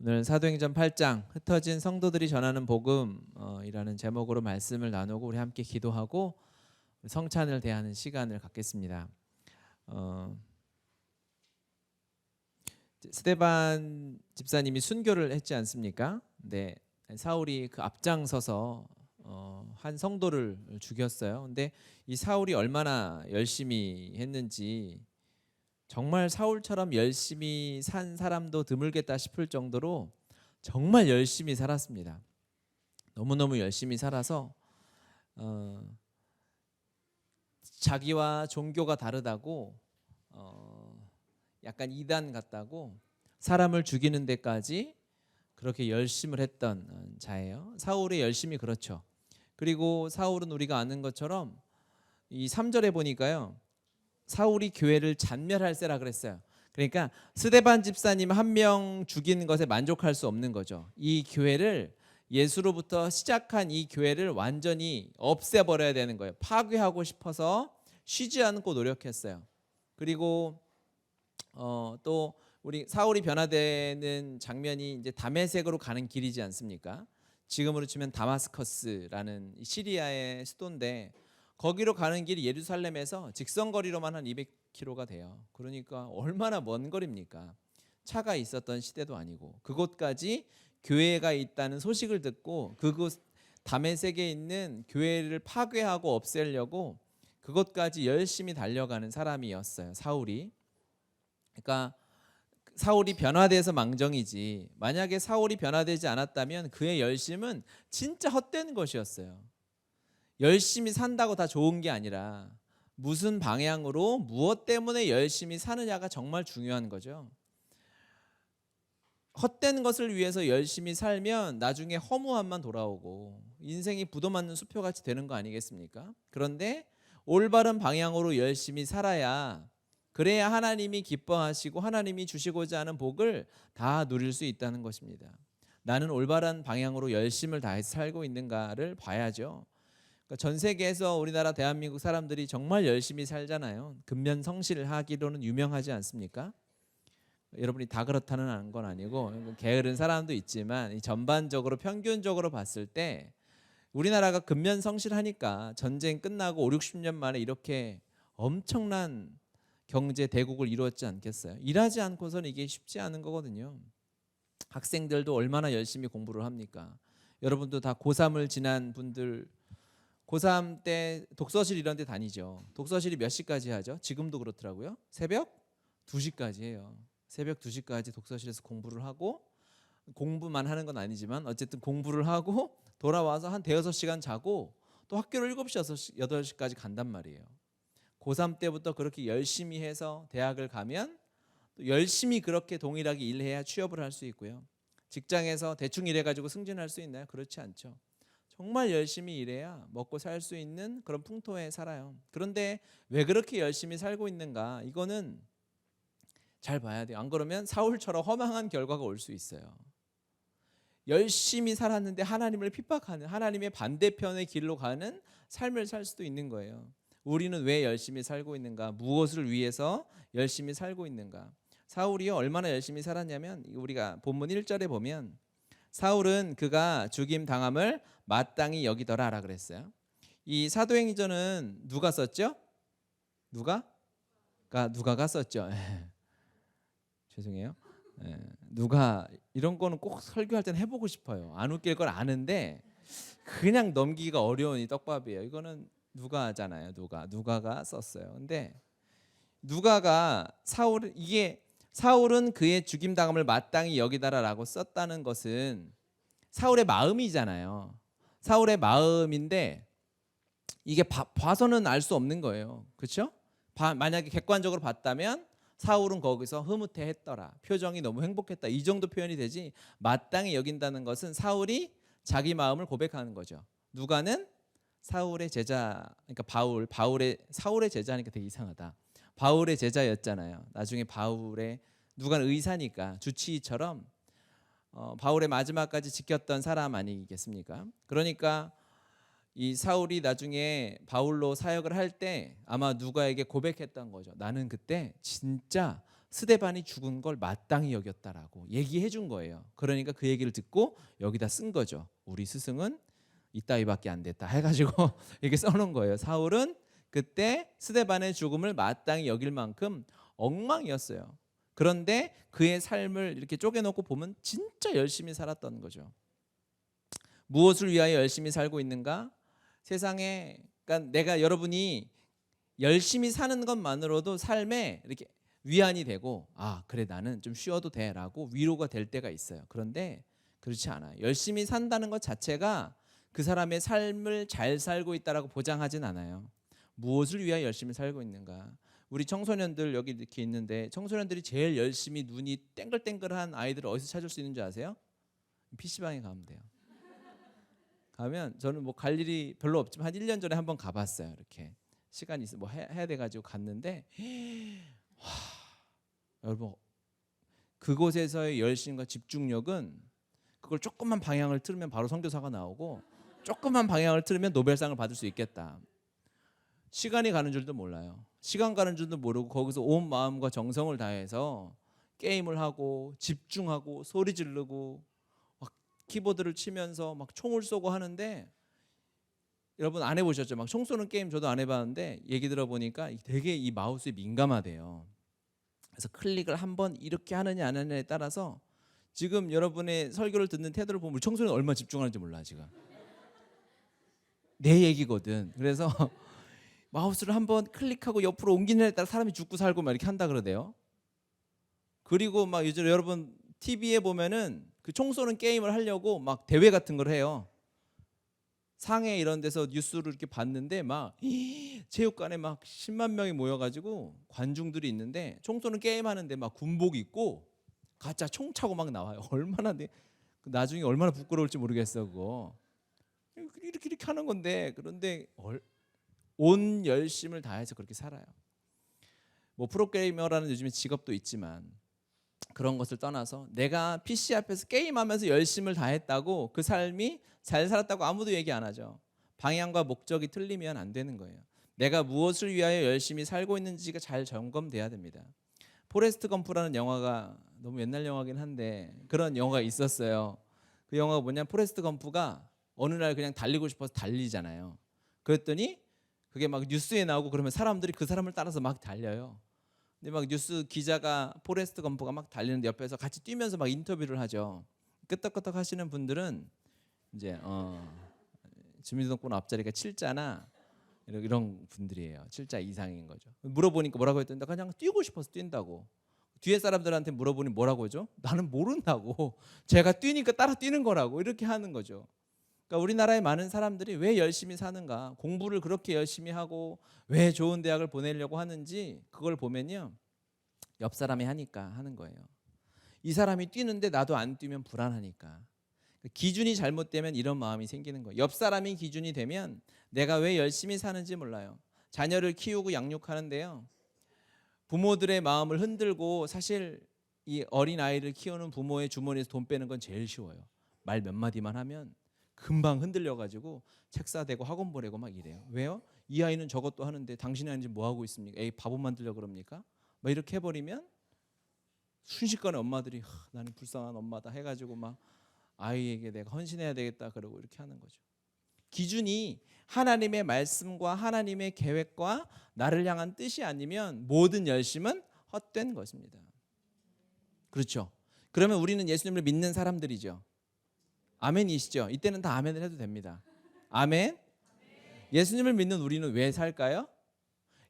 오늘 사도행전 8장 흩어진 성도들이 전하는 복음이라는 제목으로 말씀을 나누고 우리 함께 기도하고 성찬을 대하는 시간을 갖겠습니다. 스데반 집사님이 순교를 했지 않습니까? 네, 사울이 그 앞장서서 한 성도를 죽였어요. 근데 이 사울이 얼마나 열심히 했는지 정말 사울처럼 열심히 산 사람도 드물겠다 싶을 정도로 정말 열심히 살았습니다. 너무너무 열심히 살아서 자기와 종교가 다르다고 약간 이단 같다고 사람을 죽이는 데까지 그렇게 열심을 했던 자예요. 사울의 열심이 그렇죠. 그리고 사울은 우리가 아는 것처럼 이 3절에 보니까요, 사울이 교회를 잔멸할세라 그랬어요. 그러니까 스데반 집사님 한 명 죽이는 것에 만족할 수 없는 거죠. 이 교회를, 예수로부터 시작한 이 교회를 완전히 없애버려야 되는 거예요. 파괴하고 싶어서 쉬지 않고 노력했어요. 그리고 또 우리 사울이 변화되는 장면이 이제 다메섹으로 가는 길이지 않습니까? 지금으로 치면 다마스커스라는 시리아의 수도인데, 거기로 가는 길이 예루살렘에서 직선거리로만 한 200km가 돼요. 그러니까 얼마나 먼 거리입니까? 차가 있었던 시대도 아니고 그곳까지 교회가 있다는 소식을 듣고 그곳 다메섹에 있는 교회를 파괴하고 없애려고 그곳까지 열심히 달려가는 사람이었어요, 사울이. 그러니까 사울이 변화돼서 망정이지, 만약에 사울이 변화되지 않았다면 그의 열심은 진짜 헛된 것이었어요. 열심히 산다고 다 좋은 게 아니라 무슨 방향으로 무엇 때문에 열심히 사느냐가 정말 중요한 거죠. 헛된 것을 위해서 열심히 살면 나중에 허무함만 돌아오고 인생이 부도맞는 수표같이 되는 거 아니겠습니까? 그런데 올바른 방향으로 열심히 살아야, 그래야 하나님이 기뻐하시고 하나님이 주시고자 하는 복을 다 누릴 수 있다는 것입니다. 나는 올바른 방향으로 열심을 다해서 살고 있는가를 봐야죠. 그러니까 전 세계에서 우리나라 대한민국 사람들이 정말 열심히 살잖아요. 근면성실을 하기로는 유명하지 않습니까? 여러분이 다 그렇다는 건 아니고 게으른 사람도 있지만 전반적으로 평균적으로 봤을 때 우리나라가 근면성실하니까 전쟁 끝나고 5, 60년 만에 이렇게 엄청난 경제 대국을 이루었지 않겠어요? 일하지 않고서는 이게 쉽지 않은 거거든요. 학생들도 얼마나 열심히 공부를 합니까? 여러분도 다 고3을 지난 분들, 고3 때 독서실 이런 데 다니죠. 독서실이 몇 시까지 하죠? 지금도 그렇더라고요. 새벽 2시까지 해요. 새벽 2시까지 독서실에서 공부를 하고, 공부만 하는 건 아니지만 어쨌든 공부를 하고 돌아와서 한 대여섯 시간 자고 또 학교를 7시, 6시, 8시까지 간단 말이에요. 고3 때부터 그렇게 열심히 해서 대학을 가면 또 열심히 그렇게 동일하게 일해야 취업을 할 수 있고요. 직장에서 대충 일해가지고 승진할 수 있나요? 그렇지 않죠. 정말 열심히 일해야 먹고 살 수 있는 그런 풍토에 살아요. 그런데 왜 그렇게 열심히 살고 있는가? 이거는 잘 봐야 돼요. 안 그러면 사울처럼 허망한 결과가 올 수 있어요. 열심히 살았는데 하나님을 핍박하는, 하나님의 반대편의 길로 가는 삶을 살 수도 있는 거예요. 우리는 왜 열심히 살고 있는가? 무엇을 위해서 열심히 살고 있는가? 사울이요, 얼마나 열심히 살았냐면 우리가 본문 1절에 보면 사울은 그가 죽임 당함을 마땅히 여기더라라 그랬어요. 이 사도행전은 누가 썼죠? 누가가 썼죠. 죄송해요. 누가, 이런 거는 꼭 설교할 때는 해보고 싶어요. 안 웃길 걸 아는데 그냥 넘기기가 어려운 이 떡밥이에요. 이거는 누가잖아요. 누가가 썼어요. 근데 누가가 사울은 그의 죽임 당함을 마땅히 여기다라라고 썼다는 것은 사울의 마음이잖아요. 사울의 마음인데 이게 봐서는 알 수 없는 거예요. 그렇죠? 만약에 객관적으로 봤다면 사울은 거기서 흐뭇해했더라, 표정이 너무 행복했다, 이 정도 표현이 되지, 마땅히 여긴다는 것은 사울이 자기 마음을 고백하는 거죠. 누가는 사울의 제자, 그러니까 사울의 제자니까 되게 이상하다. 바울의 제자였잖아요. 나중에 누가는 의사니까 주치의처럼 바울의 마지막까지 지켰던 사람 아니겠습니까? 그러니까 이 사울이 나중에 바울로 사역을 할 때 아마 누가에게 고백했던 거죠. 나는 그때 진짜 스데반이 죽은 걸 마땅히 여겼다라고 얘기해 준 거예요. 그러니까 그 얘기를 듣고 여기다 쓴 거죠. 우리 스승은 이따위밖에 안 됐다 해가지고 이렇게 써놓은 거예요. 사울은 그때 스데반의 죽음을 마땅히 여길 만큼 엉망이었어요. 그런데 그의 삶을 이렇게 쪼개놓고 보면 진짜 열심히 살았던 거죠. 무엇을 위하여 열심히 살고 있는가? 세상에, 그러니까 내가 여러분이 열심히 사는 것만으로도 삶에 이렇게 위안이 되고, 아 그래 나는 좀 쉬어도 돼라고 위로가 될 때가 있어요. 그런데 그렇지 않아요. 열심히 산다는 것 자체가 그 사람의 삶을 잘 살고 있다라고 보장하진 않아요. 무엇을 위하여 열심히 살고 있는가? 우리 청소년들 여기 이렇게 있는데, 청소년들이 제일 열심히 눈이 땡글땡글한 아이들을 어디서 찾을 수 있는 줄 아세요? PC방에 가면 돼요. 가면 저는 뭐 갈 일이 별로 없지만 한 1년 전에 한번 가봤어요. 이렇게 시간이 있어 뭐 해야 돼가지고 갔는데, 와, 여러분 그곳에서의 열심과 집중력은, 그걸 조금만 방향을 틀으면 바로 선교사가 나오고, 조금만 방향을 틀으면 노벨상을 받을 수 있겠다. 시간이 가는 줄도 몰라요. 시간 가는 줄도 모르고 거기서 온 마음과 정성을 다해서 게임을 하고 집중하고 소리 지르고 막 키보드를 치면서 막 총을 쏘고 하는데, 여러분 안 해보셨죠? 막 총 쏘는 게임 저도 안 해봤는데 얘기 들어보니까 되게 이 마우스에 민감하대요. 그래서 클릭을 한번 이렇게 하느냐 안 하느냐에 따라서 지금 여러분의 설교를 듣는 태도를 보면 우리 청소년 얼마나 집중하는지 몰라 지금. 내 얘기거든. 그래서 마우스를 한번 클릭하고 옆으로 옮기느냐에 따라 사람이 죽고 살고 막 이렇게 한다 그러대요. 그리고 막 요즘 여러분 TV에 보면은 그 총 쏘는 게임을 하려고 막 대회 같은 걸 해요. 상해 이런 데서 뉴스를 이렇게 봤는데 막 체육관에 막 10만 명이 모여가지고 관중들이 있는데 총 쏘는 게임 하는데 막 군복 입고 가짜 총 차고 막 나와요. 얼마나 나중에 얼마나 부끄러울지 모르겠어 그거. 이렇게 하는 건데, 그런데 온 열심을 다해서 그렇게 살아요. 뭐 프로게이머라는 요즘에 직업도 있지만 그런 것을 떠나서 내가 PC 앞에서 게임하면서 열심을 다했다고 그 삶이 잘 살았다고 아무도 얘기 안 하죠. 방향과 목적이 틀리면 안 되는 거예요. 내가 무엇을 위하여 열심히 살고 있는지가 잘 점검돼야 됩니다. 포레스트 검프라는 영화가 너무 옛날 영화긴 한데 그런 영화가 있었어요. 그 영화가 뭐냐, 포레스트 검프가 어느 날 그냥 달리고 싶어서 달리잖아요. 그랬더니 그게 막 뉴스에 나오고 그러면 사람들이 그 사람을 따라서 막 달려요. 근데 막 뉴스 기자가 포레스트 검프가 막 달리는데 옆에서 같이 뛰면서 막 인터뷰를 하죠. 끄떡끄떡 하시는 분들은 이제 주민등록번 앞자리가 7자나 이런 분들이에요. 7자 이상인 거죠. 물어보니까 뭐라고 했더니 나 그냥 뛰고 싶어서 뛴다고. 뒤에 사람들한테 물어보니 뭐라고 하죠? 나는 모른다고. 제가 뛰니까 따라 뛰는 거라고 이렇게 하는 거죠. 그러니까 우리나라의 많은 사람들이 왜 열심히 사는가, 공부를 그렇게 열심히 하고 왜 좋은 대학을 보내려고 하는지 그걸 보면요, 옆 사람이 하니까 하는 거예요. 이 사람이 뛰는데 나도 안 뛰면 불안하니까. 기준이 잘못되면 이런 마음이 생기는 거예요. 옆 사람이 기준이 되면 내가 왜 열심히 사는지 몰라요. 자녀를 키우고 양육하는데요, 부모들의 마음을 흔들고, 사실 이 어린 아이를 키우는 부모의 주머니에서 돈 빼는 건 제일 쉬워요. 말 몇 마디만 하면 금방 흔들려가지고 책 사대고 학원 보내고 막 이래요. 왜요? 이 아이는 저것도 하는데 당신 아이는 뭐 하고 있습니까? 에이 바보 만들려고 그럽니까? 막 이렇게 해버리면 순식간에 엄마들이 나는 불쌍한 엄마다 해가지고 막 아이에게 내가 헌신해야 되겠다 그러고 이렇게 하는 거죠. 기준이 하나님의 말씀과 하나님의 계획과 나를 향한 뜻이 아니면 모든 열심은 헛된 것입니다. 그렇죠? 그러면 우리는 예수님을 믿는 사람들이죠. 아멘이시죠? 이때는 다 아멘을 해도 됩니다. 아멘. 예수님을 믿는 우리는 왜 살까요?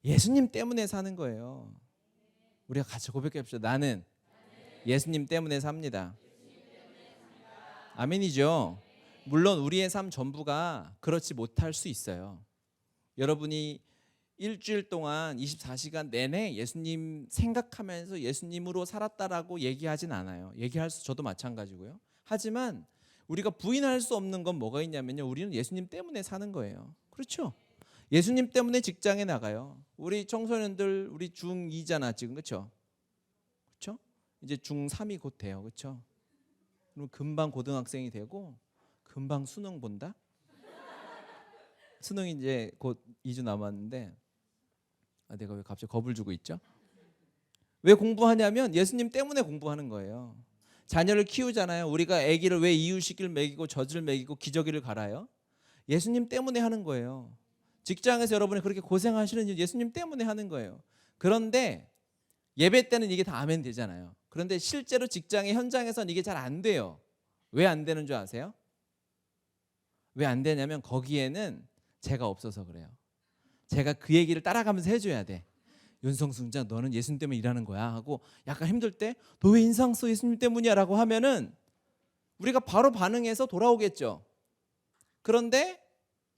예수님 때문에 사는 거예요. 우리가 같이 고백합시다. 나는 예수님 때문에 삽니다. 아멘이죠? 물론 우리의 삶 전부가 그렇지 못할 수 있어요. 여러분이 일주일 동안 24시간 내내 예수님 생각하면서 예수님으로 살았다라고 얘기하진 않아요. 얘기할 수, 저도 마찬가지고요. 하지만 우리가 부인할 수 없는 건 뭐가 있냐면요, 우리는 예수님 때문에 사는 거예요. 그렇죠? 예수님 때문에 직장에 나가요. 우리 청소년들 우리 중2잖아 지금. 그렇죠? 그렇죠? 이제 중3이 곧 돼요. 그렇죠? 그럼 금방 고등학생이 되고 금방 수능 본다. 수능이 이제 곧 2주 남았는데 내가 왜 갑자기 겁을 주고 있죠? 왜 공부하냐면 예수님 때문에 공부하는 거예요. 자녀를 키우잖아요. 우리가 아기를 왜 이유식을 먹이고 젖을 먹이고 기저귀를 갈아요? 예수님 때문에 하는 거예요. 직장에서 여러분이 그렇게 고생하시는 일 예수님 때문에 하는 거예요. 그런데 예배 때는 이게 다 아멘 되잖아요. 그런데 실제로 직장의 현장에서는 이게 잘 안 돼요. 왜 안 되는 줄 아세요? 왜 안 되냐면 거기에는 제가 없어서 그래요. 제가 그 얘기를 따라가면서 해줘야 돼. 윤성수 중장 너는 예수님 때문에 일하는 거야 하고 약간 힘들 때 너 왜 인상 써 예수님 때문이야 라고 하면은 우리가 바로 반응해서 돌아오겠죠. 그런데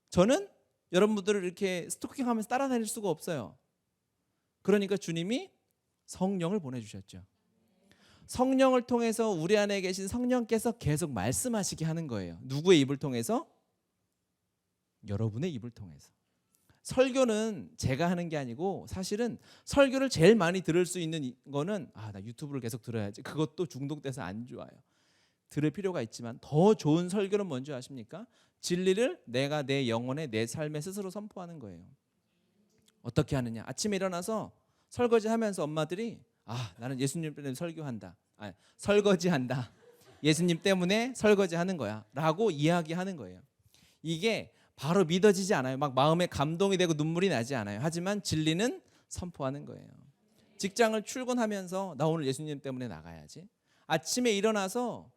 저는 여러분들을 이렇게 스토킹하면서 따라다닐 수가 없어요. 그러니까 주님이 성령을 보내주셨죠. 성령을 통해서 우리 안에 계신 성령께서 계속 말씀하시게 하는 거예요. 누구의 입을 통해서? 여러분의 입을 통해서. 설교는 제가 하는 게 아니고 사실은 설교를 제일 많이 들을 수 있는 거는 나 유튜브를 계속 들어야지. 그것도 중독돼서 안 좋아요. 들을 필요가 있지만 더 좋은 설교는 뭔지 아십니까? 진리를 내가 내 영혼에 내 삶에 스스로 선포하는 거예요. 어떻게 하느냐? 아침에 일어나서 설거지하면서 엄마들이 나는 예수님 때문에 설교한다. 설거지한다. 예수님 때문에 설거지하는 거야 라고 이야기하는 거예요. 이게 바로 믿어지지 않아요. 막 마음에 감동이 되고 눈물이 나지 않아요. 하지만 진리는 선포하는 거예요. 직장을 출근하면서 나 오늘 예수님 때문에 나가야지. 아침에 일어나서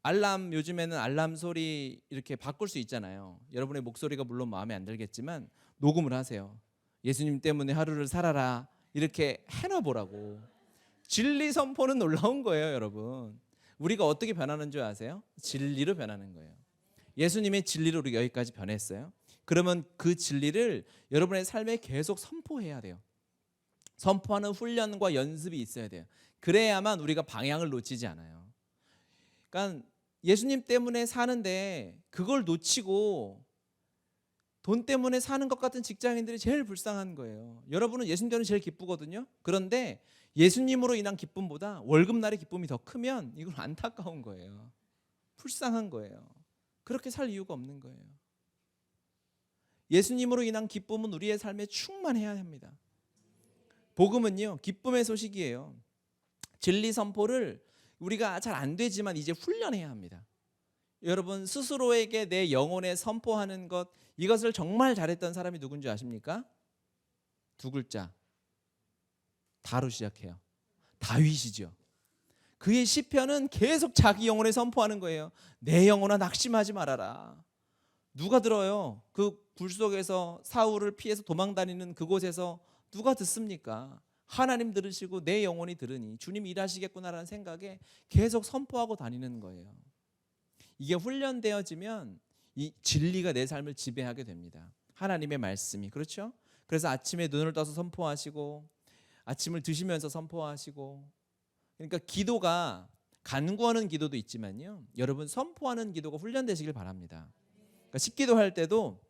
알람, 요즘에는 알람 소리 이렇게 바꿀 수 있잖아요. 여러분의 목소리가 물론 마음에 안 들겠지만 녹음을 하세요. 예수님 때문에 하루를 살아라 이렇게 해놔보라고. 진리 선포는 놀라운 거예요, 여러분. 우리가 어떻게 변하는 줄 아세요? 진리로 변하는 거예요. 예수님의 진리로 우리가 여기까지 변했어요. 그러면 그 진리를 여러분의 삶에 계속 선포해야 돼요. 선포하는 훈련과 연습이 있어야 돼요. 그래야만 우리가 방향을 놓치지 않아요. 그러니까 예수님 때문에 사는데 그걸 놓치고 돈 때문에 사는 것 같은 직장인들이 제일 불쌍한 거예요. 여러분은 예수님 때문에 제일 기쁘거든요. 그런데 예수님으로 인한 기쁨보다 월급날의 기쁨이 더 크면 이건 안타까운 거예요. 불쌍한 거예요. 그렇게 살 이유가 없는 거예요. 예수님으로 인한 기쁨은 우리의 삶에 충만해야 합니다. 복음은요, 기쁨의 소식이에요. 진리 선포를 우리가 잘 안 되지만 이제 훈련해야 합니다. 여러분 스스로에게 내 영혼에 선포하는 것, 이것을 정말 잘했던 사람이 누군지 아십니까? 두 글자, 다로 시작해요. 다윗이죠. 그의 시편은 계속 자기 영혼에 선포하는 거예요. 내 영혼아 낙심하지 말아라. 누가 들어요? 그 굴속에서 사울을 피해서 도망다니는 그곳에서 누가 듣습니까? 하나님 들으시고 내 영혼이 들으니 주님 일하시겠구나라는 생각에 계속 선포하고 다니는 거예요. 이게 훈련되어지면 이 진리가 내 삶을 지배하게 됩니다. 하나님의 말씀이. 그렇죠? 그래서 아침에 눈을 떠서 선포하시고 아침을 드시면서 선포하시고, 그러니까 기도가 간구하는 기도도 있지만요, 여러분 선포하는 기도가 훈련되시길 바랍니다. 그러니까 식기도할 때도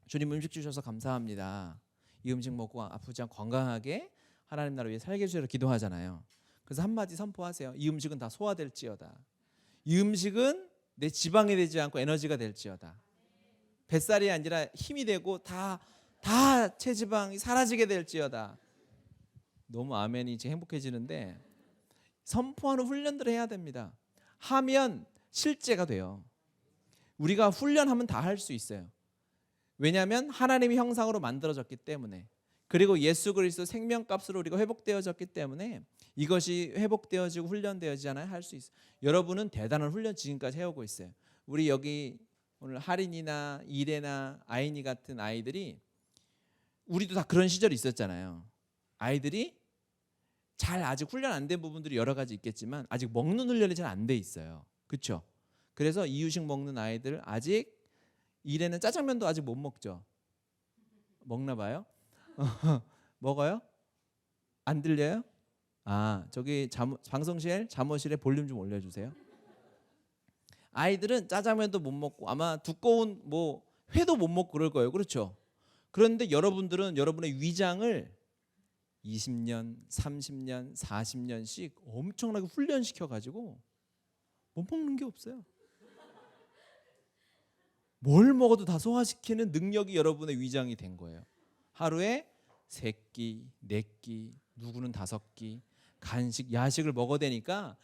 주님 음식 주셔서 감사합니다. 이 음식 먹고 아프지 않고 건강하게 하나님 나라 위해 살게 해주시라 기도하잖아요. 그래서 한마디 선포하세요. 이 음식은 다 소화될지어다. 이 음식은 내 지방이 되지 않고 에너지가 될지어다. 뱃살이 아니라 힘이 되고 다 체지방이 사라지게 될지어다. 너무 아멘이 이제 행복해지는데 선포하는 훈련들을 해야 됩니다. 하면 실제가 돼요. 우리가 훈련하면 다 할 수 있어요. 왜냐하면 하나님의 형상으로 만들어졌기 때문에, 그리고 예수 그리스도 생명값으로 우리가 회복되어졌기 때문에 이것이 회복되어지고 훈련되어지잖아요. 할 수 있어요. 여러분은 대단한 훈련 지금까지 해오고 있어요. 우리 여기 오늘 하린이나 이레나 아이니 같은 아이들이, 우리도 다 그런 시절이 있었잖아요. 아이들이 잘 아직 훈련 안 된 부분들이 여러 가지 있겠지만 아직 먹는 훈련이 잘 안 돼 있어요. 그렇죠? 그래서 이유식 먹는 아이들, 아직 이래는 짜장면도 아직 못 먹죠. 먹나 봐요? 먹어요? 안 들려요? 저기 방송실 잠옷실에 볼륨 좀 올려주세요. 아이들은 짜장면도 못 먹고 아마 두꺼운 회도 못 먹고 그럴 거예요. 그렇죠? 그런데 여러분들은 여러분의 위장을 20년, 30년, 40년씩 엄청나게 훈련시켜가지고 못 먹는 게 없어요. 뭘 먹어도 다 소화시키는 능력이 여러분의 위장이 된 거예요. 하루에 3끼, 4끼, 누구는 5끼, 간식, 야식을 먹어대니까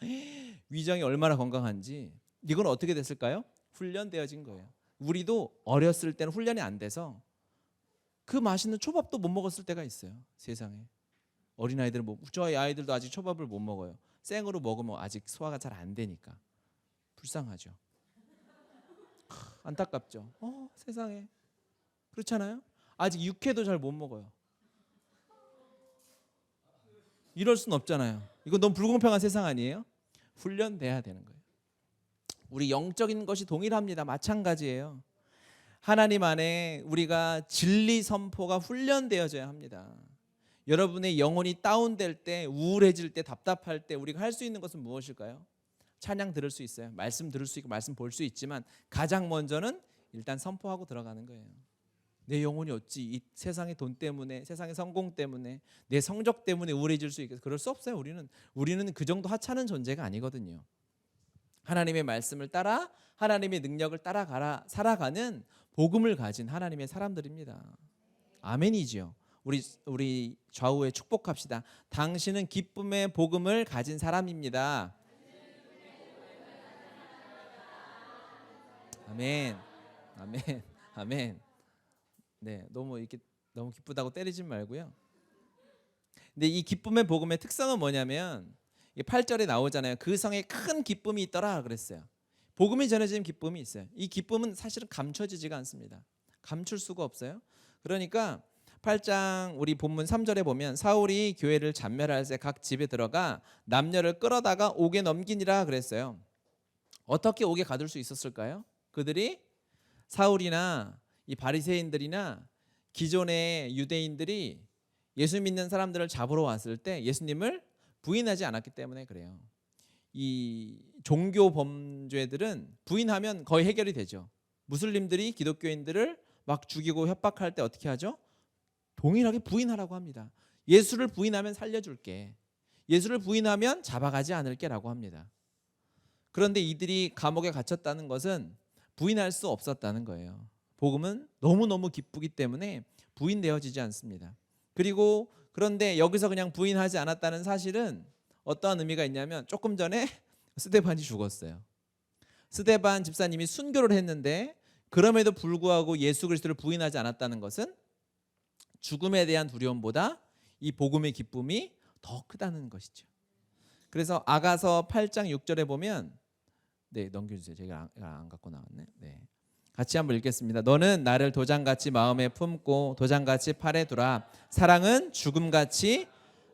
위장이 얼마나 건강한지. 이건 어떻게 됐을까요? 훈련되어진 거예요. 우리도 어렸을 때는 훈련이 안 돼서 그 맛있는 초밥도 못 먹었을 때가 있어요. 세상에. 어린아이들은 저희 아이들도 아직 초밥을 못 먹어요. 생으로 먹으면 아직 소화가 잘 안 되니까. 불쌍하죠. 안타깝죠. 세상에. 그렇잖아요. 아직 육회도 잘 못 먹어요. 이럴 순 없잖아요. 이거 너무 불공평한 세상 아니에요? 훈련돼야 되는 거예요. 우리 영적인 것이 동일합니다. 마찬가지예요. 하나님 안에 우리가 진리 선포가 훈련되어져야 합니다. 여러분의 영혼이 다운될 때, 우울해질 때, 답답할 때 우리가 할 수 있는 것은 무엇일까요? 찬양 들을 수 있어요. 말씀 들을 수 있고 말씀 볼 수 있지만 가장 먼저는 일단 선포하고 들어가는 거예요. 내 영혼이 어찌 이 세상의 돈 때문에, 세상의 성공 때문에, 내 성적 때문에 우울해질 수 있겠어요? 그럴 수 없어요. 우리는 그 정도 하찮은 존재가 아니거든요. 하나님의 말씀을 따라 하나님의 능력을 따라 살아가는 복음을 가진 하나님의 사람들입니다. 아멘이지요. 우리 좌우에 축복합시다. 당신은 기쁨의 복음을 가진 사람입니다. 아멘. 아멘. 아멘. 네, 너무 기쁘다고 때리지 말고요. 근데 이 기쁨의 복음의 특성은 뭐냐면 8절에 나오잖아요. 그 성에 큰 기쁨이 있더라 그랬어요. 복음이 전해지는 기쁨이 있어요. 이 기쁨은 사실은 감춰지지가 않습니다. 감출 수가 없어요. 그러니까 8장 우리 본문 3절에 보면 사울이 교회를 잔멸할 때 각 집에 들어가 남녀를 끌어다가 옥에 넘기니라 그랬어요. 어떻게 옥에 가둘 수 있었을까요? 그들이 사울이나 이 바리새인들이나 기존의 유대인들이 예수 믿는 사람들을 잡으러 왔을 때 예수님을 부인하지 않았기 때문에 그래요. 이 종교 범죄들은 부인하면 거의 해결이 되죠. 무슬림들이 기독교인들을 막 죽이고 협박할 때 어떻게 하죠? 동일하게 부인하라고 합니다. 예수를 부인하면 살려줄게. 예수를 부인하면 잡아가지 않을게 라고 합니다. 그런데 이들이 감옥에 갇혔다는 것은 부인할 수 없었다는 거예요. 복음은 너무너무 기쁘기 때문에 부인되어지지 않습니다. 그런데 여기서 그냥 부인하지 않았다는 사실은 어떠한 의미가 있냐면 조금 전에 스데반이 죽었어요. 스데반 집사님이 순교를 했는데 그럼에도 불구하고 예수 그리스도를 부인하지 않았다는 것은 죽음에 대한 두려움보다 이 복음의 기쁨이 더 크다는 것이죠. 그래서 아가서 8장 6절에 보면 넘겨주세요. 제가 안 갖고 나왔네. 같이 한번 읽겠습니다. 너는 나를 도장같이 마음에 품고 도장같이 팔에 두라. 사랑은 죽음같이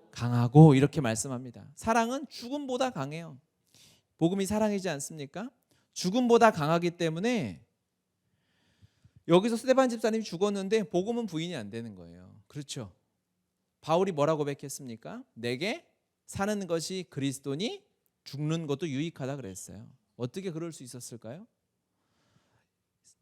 강하고 이렇게 말씀합니다. 사랑은 죽음보다 강해요. 복음이 사랑이지 않습니까? 죽음보다 강하기 때문에 여기서 스데반 집사님이 죽었는데 복음은 부인이 안 되는 거예요. 그렇죠? 바울이 뭐라고 고백했습니까? 내게 사는 것이 그리스도니 죽는 것도 유익하다 그랬어요. 어떻게 그럴 수 있었을까요?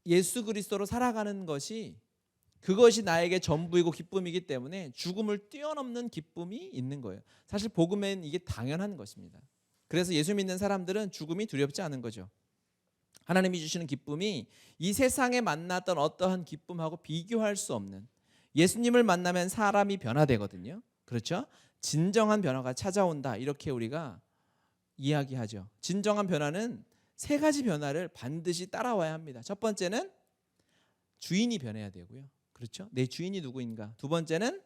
예수 그리스도로 살아가는 그것이 나에게 전부이고 기쁨이기 때문에 죽음을 뛰어넘는 기쁨이 있는 거예요. 사실 복음엔 이게 당연한 것입니다. 그래서 예수 믿는 사람들은 죽음이 두렵지 않은 거죠. 하나님이 주시는 기쁨이 이 세상에 만났던 어떠한 기쁨하고 비교할 수 없는, 예수님을 만나면 사람이 변화되거든요. 그렇죠? 진정한 변화가 찾아온다 이렇게 우리가 이야기하죠. 진정한 변화는 세 가지 변화를 반드시 따라와야 합니다. 첫 번째는 주인이 변해야 되고요. 그렇죠? 내 주인이 누구인가? 두 번째는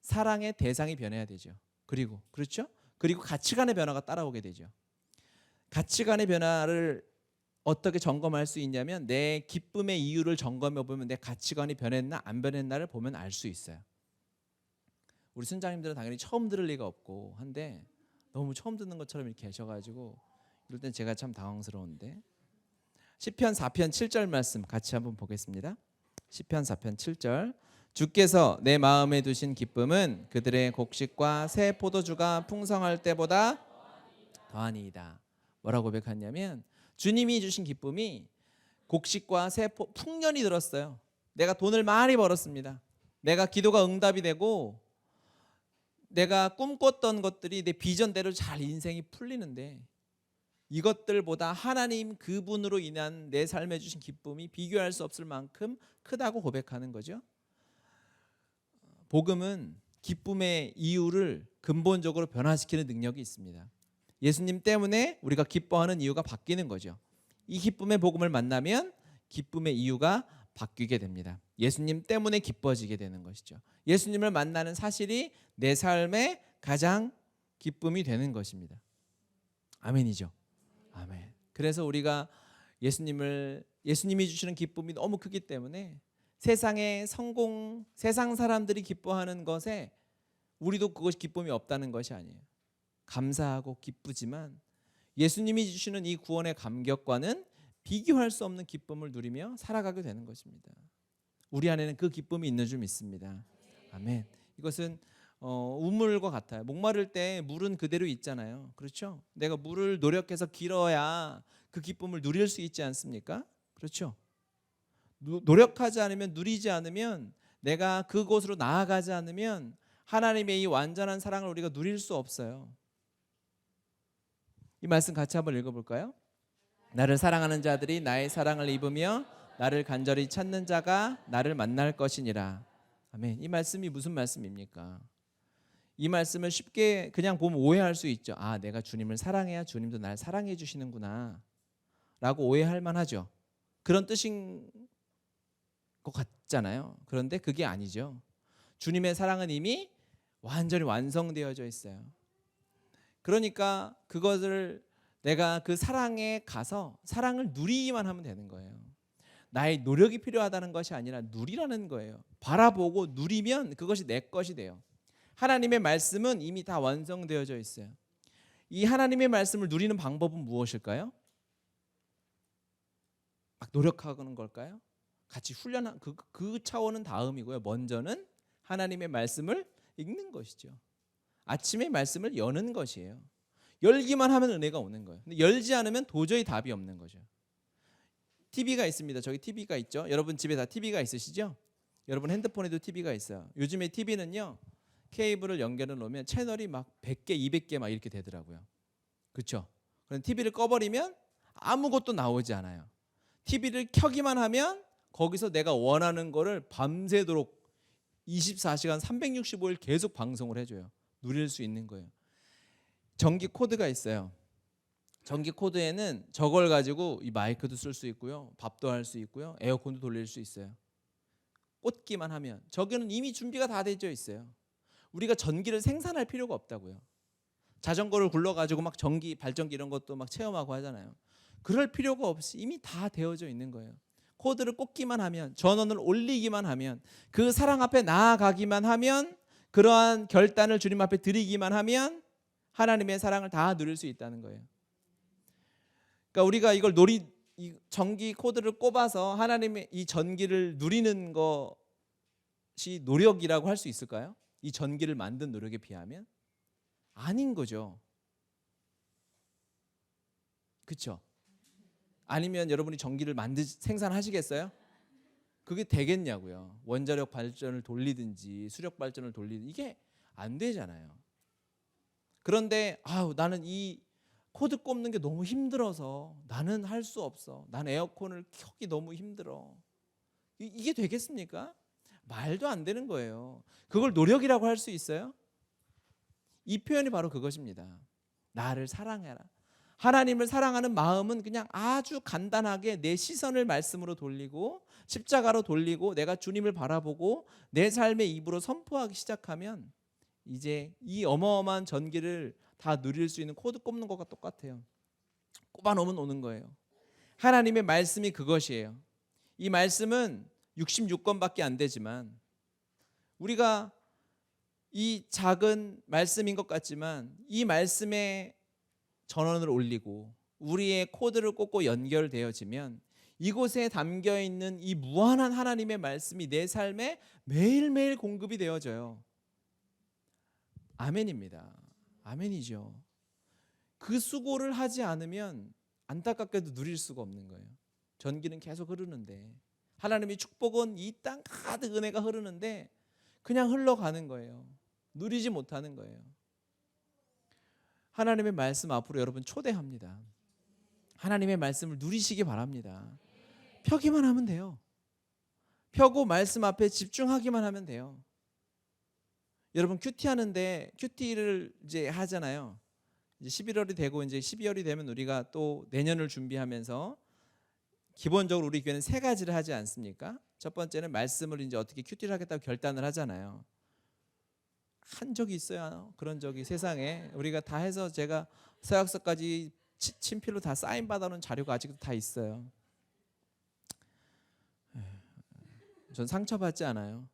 사랑의 대상이 변해야 되죠. 그리고 가치관의 변화가 따라오게 되죠. 가치관의 변화를 어떻게 점검할 수 있냐면 내 기쁨의 이유를 점검해 보면 내 가치관이 변했나 안 변했나를 보면 알 수 있어요. 우리 순장님들은 당연히 처음 들을 리가 없고 한데 너무 처음 듣는 것처럼 이렇게 계셔가지고 이럴 땐 제가 참 당황스러운데 시편 4편 7절 말씀 같이 한번 보겠습니다. 시편 4편 7절 주께서 내 마음에 두신 기쁨은 그들의 곡식과 새 포도주가 풍성할 때보다 더하니이다. 뭐라고 고백하냐면 주님이 주신 기쁨이 곡식과 새 풍년이 들었어요. 내가 돈을 많이 벌었습니다. 내가 기도가 응답이 되고 내가 꿈꿨던 것들이 내 비전대로 잘 인생이 풀리는데 이것들보다 하나님 그분으로 인한 내 삶에 주신 기쁨이 비교할 수 없을 만큼 크다고 고백하는 거죠. 복음은 기쁨의 이유를 근본적으로 변화시키는 능력이 있습니다. 예수님 때문에 우리가 기뻐하는 이유가 바뀌는 거죠. 이 기쁨의 복음을 만나면 기쁨의 이유가 바뀌게 됩니다. 예수님 때문에 기뻐지게 되는 것이죠. 예수님을 만나는 사실이 내 삶의 가장 기쁨이 되는 것입니다. 아멘이죠. 아멘. 그래서 우리가 예수님이 주시는 기쁨이 너무 크기 때문에 세상의 성공, 세상 사람들이 기뻐하는 것에 우리도 그것이 기쁨이 없다는 것이 아니에요. 감사하고 기쁘지만 예수님이 주시는 이 구원의 감격과는 비교할 수 없는 기쁨을 누리며 살아가게 되는 것입니다. 우리 안에는 그 기쁨이 있는 줄 믿습니다. 아멘. 이것은 우물과 같아요. 목마를 때 물은 그대로 있잖아요. 그렇죠? 내가 물을 노력해서 길어야 그 기쁨을 누릴 수 있지 않습니까? 그렇죠? 노력하지 않으면, 누리지 않으면, 내가 그곳으로 나아가지 않으면 하나님의 이 완전한 사랑을 우리가 누릴 수 없어요. 이 말씀 같이 한번 읽어볼까요? 나를 사랑하는 자들이 나의 사랑을 입으며 나를 간절히 찾는 자가 나를 만날 것이니라. 아멘. 이 말씀이 무슨 말씀입니까? 이 말씀을 쉽게 그냥 보면 오해할 수 있죠. 아, 내가 주님을 사랑해야 주님도 날 사랑해 주시는구나 라고 오해할 만하죠. 그런 뜻인 것 같잖아요. 그런데 그게 아니죠. 주님의 사랑은 이미 완전히 완성되어져 있어요. 그러니까 그것을 내가 그 사랑에 가서 사랑을 누리기만 하면 되는 거예요. 나의 노력이 필요하다는 것이 아니라 누리라는 거예요. 바라보고 누리면 그것이 내 것이 돼요. 하나님의 말씀은 이미 다 완성되어져 있어요. 이 하나님의 말씀을 누리는 방법은 무엇일까요? 막 노력하는 걸까요? 같이 훈련한 그 차원은 다음이고요. 먼저는 하나님의 말씀을 읽는 것이죠. 아침에 말씀을 여는 것이에요. 열기만 하면 은혜가 오는 거예요. 근데 열지 않으면 도저히 답이 없는 거죠. TV가 있습니다. 저기 TV가 있죠. 여러분 집에 다 TV가 있으시죠? 여러분 핸드폰에도 TV가 있어요. 요즘에 TV는요. 케이블을 연결해 놓으면 채널이 막 100개, 200개 막 이렇게 되더라고요. 그렇죠? 그럼 TV를 꺼버리면 아무것도 나오지 않아요. TV를 켜기만 하면 거기서 내가 원하는 거를 밤새도록 24시간 365일 계속 방송을 해줘요. 누릴 수 있는 거예요. 전기 코드가 있어요. 전기 코드에는 저걸 가지고 이 마이크도 쓸 수 있고요. 밥도 할 수 있고요. 에어컨도 돌릴 수 있어요. 꽂기만 하면. 저기는 이미 준비가 다 되어 있어요. 우리가 전기를 생산할 필요가 없다고요. 자전거를 굴러가지고 막 전기, 발전기 이런 것도 막 체험하고 하잖아요. 그럴 필요가 없이 이미 다 되어져 있는 거예요. 코드를 꽂기만 하면, 전원을 올리기만 하면, 그 사랑 앞에 나아가기만 하면, 그러한 결단을 주님 앞에 드리기만 하면 하나님의 사랑을 다 누릴 수 있다는 거예요. 그러니까 우리가 이걸 이 전기 코드를 꼽아서 하나님의 이 전기를 누리는 것이 노력이라고 할 수 있을까요? 이 전기를 만든 노력에 비하면 아닌 거죠. 그렇죠? 아니면 여러분이 전기를 생산하시겠어요? 그게 되겠냐고요. 원자력 발전을 돌리든지 수력 발전을 돌리든지 이게 안 되잖아요. 그런데 나는 이 코드 꼽는 게 너무 힘들어서 나는 할 수 없어. 난 에어컨을 켜기 너무 힘들어. 이게 되겠습니까? 말도 안 되는 거예요. 그걸 노력이라고 할 수 있어요? 이 표현이 바로 그것입니다. 나를 사랑해라. 하나님을 사랑하는 마음은 그냥 아주 간단하게 내 시선을 말씀으로 돌리고 십자가로 돌리고 내가 주님을 바라보고 내 삶의 입으로 선포하기 시작하면 이제 이 어마어마한 전기를 다 누릴 수 있는 코드 꼽는 것과 똑같아요. 꼽아놓으면 오는 거예요. 하나님의 말씀이 그것이에요. 이 말씀은 66권밖에 안 되지만 우리가 이 작은 말씀인 것 같지만 이 말씀에 전원을 올리고 우리의 코드를 꽂고 연결되어지면 이곳에 담겨있는 이 무한한 하나님의 말씀이 내 삶에 매일매일 공급이 되어져요. 아멘입니다. 아멘이죠. 그 수고를 하지 않으면 안타깝게도 누릴 수가 없는 거예요. 전기는 계속 흐르는데 하나님의 축복은 이 땅 가득 은혜가 흐르는데 그냥 흘러가는 거예요. 누리지 못하는 거예요. 하나님의 말씀 앞으로 여러분 초대합니다. 하나님의 말씀을 누리시기 바랍니다. 펴기만 하면 돼요. 펴고 말씀 앞에 집중하기만 하면 돼요. 여러분 큐티를 이제 하잖아요. 이제 11월이 되고 이제 12월이 되면 우리가 또 내년을 준비하면서 기본적으로 우리 교회는 세 가지를 하지 않습니까? 첫 번째는 말씀을 이제 어떻게 큐티를 하겠다고 결단을 하잖아요. 한 적이 있어요. 그런 적이 세상에 우리가 다 해서 제가 서약서까지 친필로 다 사인 받아놓은 자료가 아직도 다 있어요. 전 상처받지 않아요.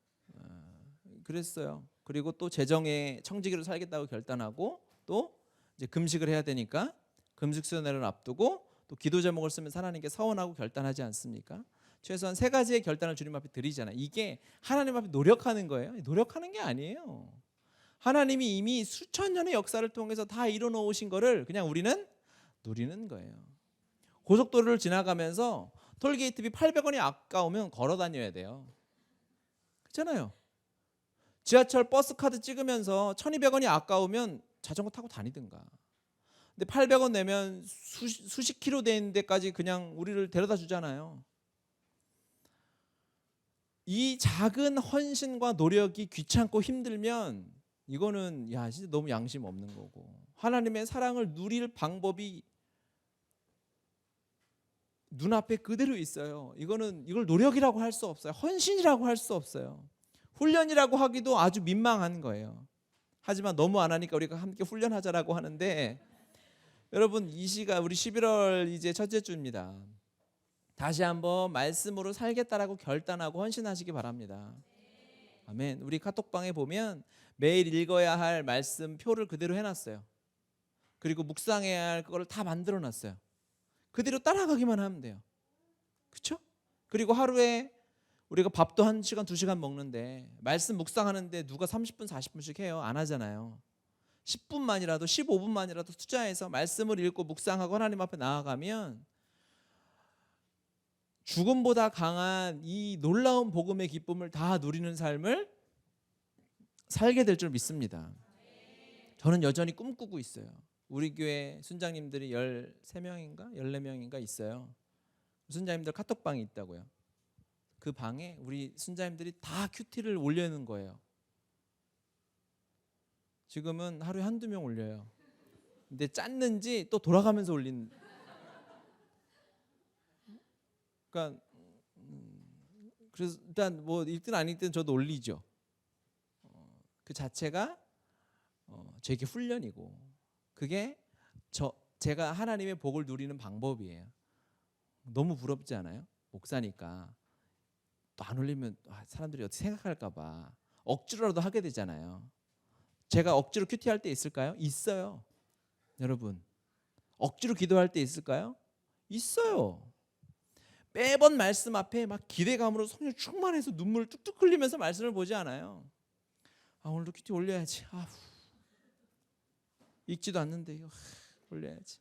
그랬어요. 그리고 또 재정에 청지기로 살겠다고 결단하고 또 이제 금식을 해야 되니까 금식 수련회를 앞두고 또 기도 제목을 쓰면 하나님께 서원하고 결단하지 않습니까? 최소한 세 가지의 결단을 주님 앞에 드리잖아요. 이게 하나님 앞에 노력하는 거예요. 노력하는 게 아니에요. 하나님이 이미 수천 년의 역사를 통해서 다 이뤄놓으신 거를 그냥 우리는 누리는 거예요. 고속도로를 지나가면서 톨게이트비 800원이 아까우면 걸어 다녀야 돼요. 그렇잖아요. 지하철 버스 카드 찍으면서 1200원이 아까우면 자전거 타고 다니든가. 근데 800원 내면 수십 킬로 되는 데까지 그냥 우리를 데려다 주잖아요. 이 작은 헌신과 노력이 귀찮고 힘들면 이거는 진짜 너무 양심 없는 거고, 하나님의 사랑을 누릴 방법이 눈앞에 그대로 있어요. 이걸 노력이라고 할 수 없어요. 헌신이라고 할 수 없어요. 훈련이라고 하기도 아주 민망한 거예요. 하지만 너무 안 하니까 우리가 함께 훈련하자라고 하는데, 여러분 이 시간 우리 11월 이제 첫째 주입니다. 다시 한번 말씀으로 살겠다라고 결단하고 헌신하시기 바랍니다. 아멘. 우리 카톡방에 보면 매일 읽어야 할 말씀 표를 그대로 해놨어요. 그리고 묵상해야 할 그거를 다 만들어놨어요. 그대로 따라가기만 하면 돼요. 그렇죠? 그리고 하루에 우리가 밥도 1시간 2시간 먹는데 말씀 묵상하는데 누가 30분 40분씩 해요? 안 하잖아요. 10분만이라도 15분만이라도 투자해서 말씀을 읽고 묵상하고 하나님 앞에 나아가면 죽음보다 강한 이 놀라운 복음의 기쁨을 다 누리는 삶을 살게 될 줄 믿습니다. 저는 여전히 꿈꾸고 있어요. 우리 교회 순장님들이 13명인가 14명인가 있어요. 순장님들 카톡방이 있다고요. 그 방에 우리 순장님들이 다 큐티를 올려놓은 거예요. 지금은 하루에 1-2명 올려요. 근데 짰는지 또 돌아가면서 올린. 그러니까 그래서 일단 뭐 읽든 안 읽든 저도 올리죠. 그 자체가 제게 훈련이고, 그게 제가 하나님의 복을 누리는 방법이에요. 너무 부럽지 않아요? 목사니까 또 안 올리면 사람들이 어떻게 생각할까 봐 억지로라도 하게 되잖아요. 제가 억지로 큐티할 때 있을까요? 있어요. 여러분, 억지로 기도할 때 있을까요? 있어요. 매번 말씀 앞에 막 기대감으로 성령 충만해서 눈물 뚝뚝 흘리면서 말씀을 보지 않아요. 오늘도 큐티 올려야지. 읽지도 않는데 이거 올려야지.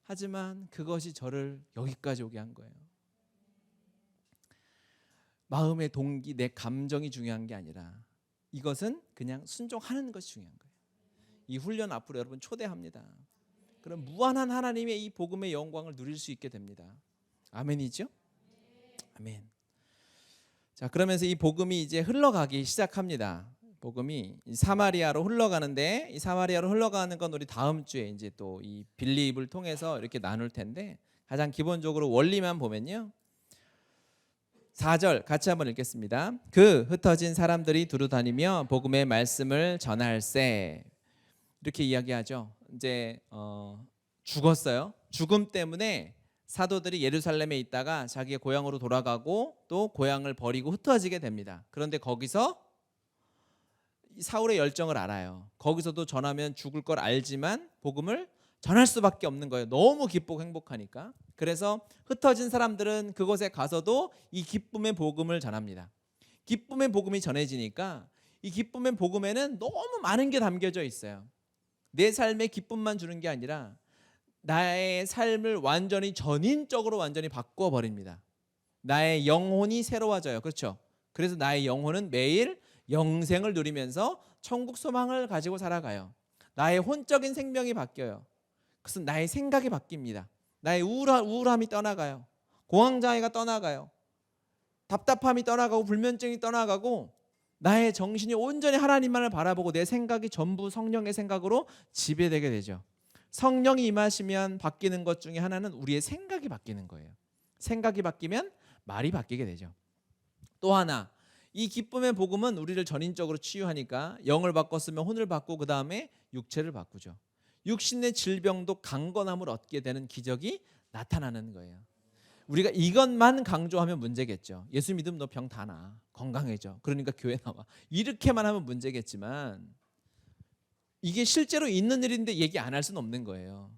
하지만 그것이 저를 여기까지 오게 한 거예요. 마음의 동기, 내 감정이 중요한 게 아니라 이것은 그냥 순종하는 것이 중요한 거예요. 이 훈련 앞으로 여러분 초대합니다. 그럼 무한한 하나님의 이 복음의 영광을 누릴 수 있게 됩니다. 아멘이죠? 아멘. 자, 그러면서 이 복음이 이제 흘러가기 시작합니다. 복음이 사마리아로 흘러가는데, 이 사마리아로 흘러가는 건 우리 다음 주에 이제 또 이 빌립을 통해서 이렇게 나눌 텐데, 가장 기본적으로 원리만 보면요. 4절 같이 한번 읽겠습니다. 그 흩어진 사람들이 두루 다니며 복음의 말씀을 전할세. 이렇게 이야기하죠. 이제 죽었어요. 죽음 때문에 사도들이 예루살렘에 있다가 자기의 고향으로 돌아가고 또 고향을 버리고 흩어지게 됩니다. 그런데 거기서 사울의 열정을 알아요. 거기서도 전하면 죽을 걸 알지만 복음을 전할 수밖에 없는 거예요. 너무 기쁘고 행복하니까. 그래서 흩어진 사람들은 그곳에 가서도 이 기쁨의 복음을 전합니다. 기쁨의 복음이 전해지니까 이 기쁨의 복음에는 너무 많은 게 담겨져 있어요. 내 삶에 기쁨만 주는 게 아니라 나의 삶을 완전히 전인적으로 완전히 바꿔버립니다. 나의 영혼이 새로워져요. 그렇죠? 그래서 나의 영혼은 매일 영생을 누리면서 천국 소망을 가지고 살아가요. 나의 혼적인 생명이 바뀌어요. 그래서 나의 생각이 바뀝니다. 나의 우울함이 떠나가요. 공황장애가 떠나가요. 답답함이 떠나가고 불면증이 떠나가고 나의 정신이 온전히 하나님만을 바라보고 내 생각이 전부 성령의 생각으로 지배되게 되죠. 성령이 임하시면 바뀌는 것 중에 하나는 우리의 생각이 바뀌는 거예요. 생각이 바뀌면 말이 바뀌게 되죠. 또 하나, 이 기쁨의 복음은 우리를 전인적으로 치유하니까 영을 바꿨으면 혼을 바꾸고 그 다음에 육체를 바꾸죠. 육신의 질병도 강건함을 얻게 되는 기적이 나타나는 거예요. 우리가 이것만 강조하면 문제겠죠. 예수 믿으면 너 병 다 나, 건강해져, 그러니까 교회 나와, 이렇게만 하면 문제겠지만 이게 실제로 있는 일인데 얘기 안 할 수는 없는 거예요.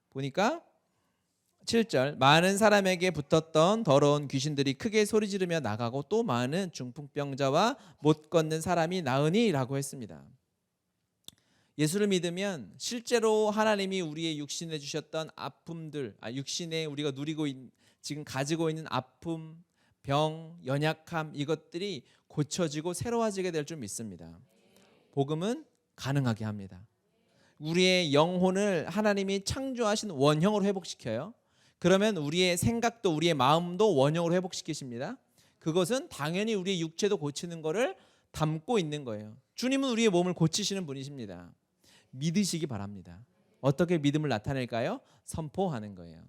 보니까 7절, 많은 사람에게 붙었던 더러운 귀신들이 크게 소리 지르며 나가고 또 많은 중풍병자와 못 걷는 사람이 나으니 라고 했습니다. 예수를 믿으면 실제로 하나님이 우리의 육신에 주셨던 아픔들, 육신에 우리가 지금 가지고 있는 아픔, 병, 연약함, 이것들이 고쳐지고 새로워지게 될 줄 믿습니다. 복음은 가능하게 합니다. 우리의 영혼을 하나님이 창조하신 원형으로 회복시켜요. 그러면 우리의 생각도 우리의 마음도 원형으로 회복시키십니다. 그것은 당연히 우리의 육체도 고치는 것을 담고 있는 거예요. 주님은 우리의 몸을 고치시는 분이십니다. 믿으시기 바랍니다. 어떻게 믿음을 나타낼까요? 선포하는 거예요.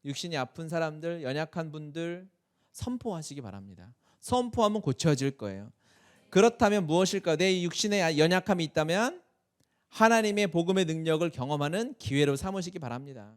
육신이 아픈 사람들, 연약한 분들 선포하시기 바랍니다. 선포하면 고쳐질 거예요. 그렇다면 무엇일까요? 내 육신에 연약함이 있다면 하나님의 복음의 능력을 경험하는 기회로 삼으시기 바랍니다.